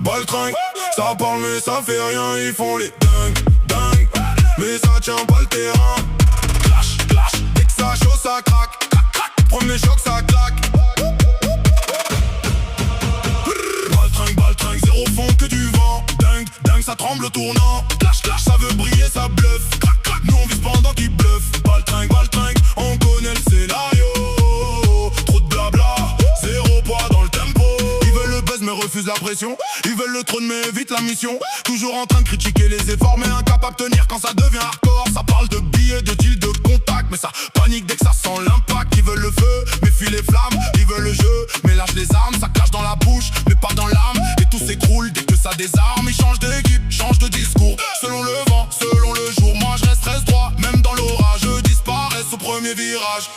baltringue. Ça parle mais ça fait rien, ils font les dingues. Mais ça tient pas le terrain. Clash, dès que ça chaud ça craque. Premier choc ça claque. Baltringue, zéro fond que du vent. Dingue, ça tremble au tournant. Clash, ça veut briller, ça bluffe. Nous on vise pendant qu'ils bluffent. Baltringue, on connaît le scénario. Trop de blabla, zéro poids dans le tempo. Ils veulent le buzz mais refusent la pression. Ils veulent le trône mais évitent la mission. Toujours en train de critiquer les efforts mais incapable de tenir quand ça devient hardcore. Ça parle de billets, de deals, de contacts, mais ça panique dès que ça sent l'impact. Ils veulent le feu, mais fuient les flammes. Ils veulent le jeu, mais lâchent les armes. Ça clash dans la bouche, mais pas dans l'âme. Et tout s'écroule dès que ça désarme. Ils changent d'équipe, changent de discours. Selon le vent, selon le jour. Moi je reste droit, même dans l'orage. Je disparais au premier virage.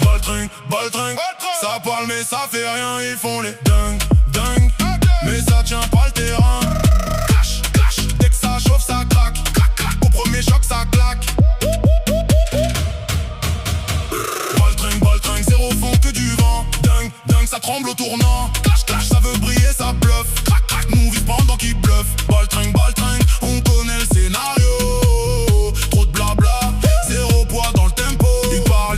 Baltringue, ça parle mais ça fait rien. Ils font les dingues, mais ça tient pas le terrain. Clash, dès que ça chauffe ça craque. Au premier choc ça claque. Baltringue, zéro fond que du vent. Dingue, ça tremble au tournant. Clash, ça veut briller, ça bluffe. Nous on vise pendant qu'ils bluffent. Baltringue, on connaît le scénario. Trop de blabla, zéro poids dans le tempo.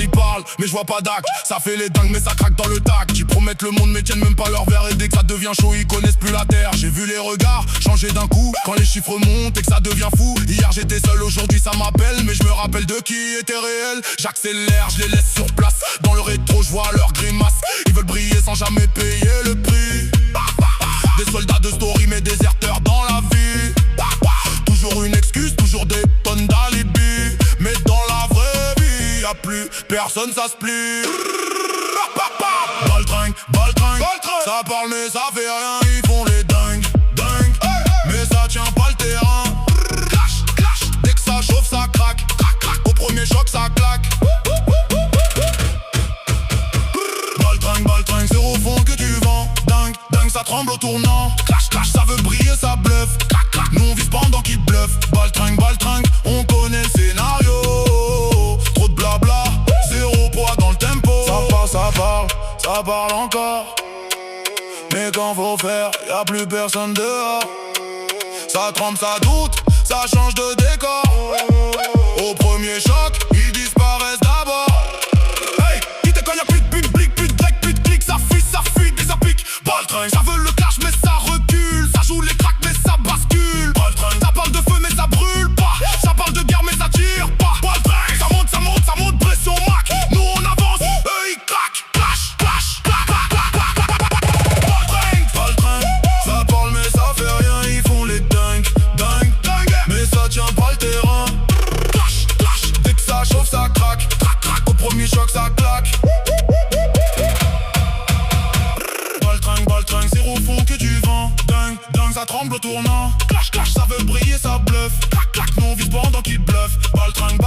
Ils parlent, mais je vois pas d'acte. Ça fait les dingues mais ça craque dans le tac. Ils promettent le monde mais tiennent même pas leur verre. Et dès que ça devient chaud ils connaissent plus la terre. J'ai vu les regards changer d'un coup quand les chiffres montent et que ça devient fou. Hier j'étais seul, aujourd'hui ça m'appelle. Mais je me rappelle de qui était réel. J'accélère, je les laisse sur place. Dans le rétro je vois leurs grimaces. Ils veulent briller sans jamais payer le prix. Des soldats de story mais déserteurs dans la vie. Toujours une excuse, toujours des tonnes d'alibi. Mais dans la vraie vie y'a plus personne, ça se plie. Baltringue, ça parle mais ça fait rien. Ils font les dingues, mais ça tient pas le terrain. Clash, dès que ça chauffe ça craque. Au premier choc ça claque. Baltringue, zéro fond que du vent. Dingue, ça tremble au tournant. Clash, ça veut briller, ça bluffe. Nous on vise pendant qu'ils bluffent. Baltringue, on connaît le scénario. Trop de blabla, zéro poids dans le tempo. Ça parle encore. Mais quand faut faire, y'a plus personne dehors. Ça tremble, ça doute, ça change de décor. Au premier choc, ils disparaissent d'abord. Hey, qui te cogne, y'a plus de public, plus de break, plus de clics. Ça fuit, des apiques. Baltringue, ça veut le clash mais ça recule. Ça joue les cracks mais ça bascule. Baltringue, ça parle de feu mais ça brûle pas. Ça parle de guerre mais ça tire pas. Baltringue, ça monte, pression Mac. Nous on avance, eux ils craquent. Clash. Baltringue, ça parle mais ça fait rien. Ils font les dingues, mais ça tient pas le terrain. Clash, dès que ça chauffe ça craque. Au premier choc ça claque. Baltringue, zéro fond que du vent. Dingue, ça tremble au tournant. Clash, ça veut briller, ça bluffe. Nous on vise pendant qu'ils bluffent. Baltringue,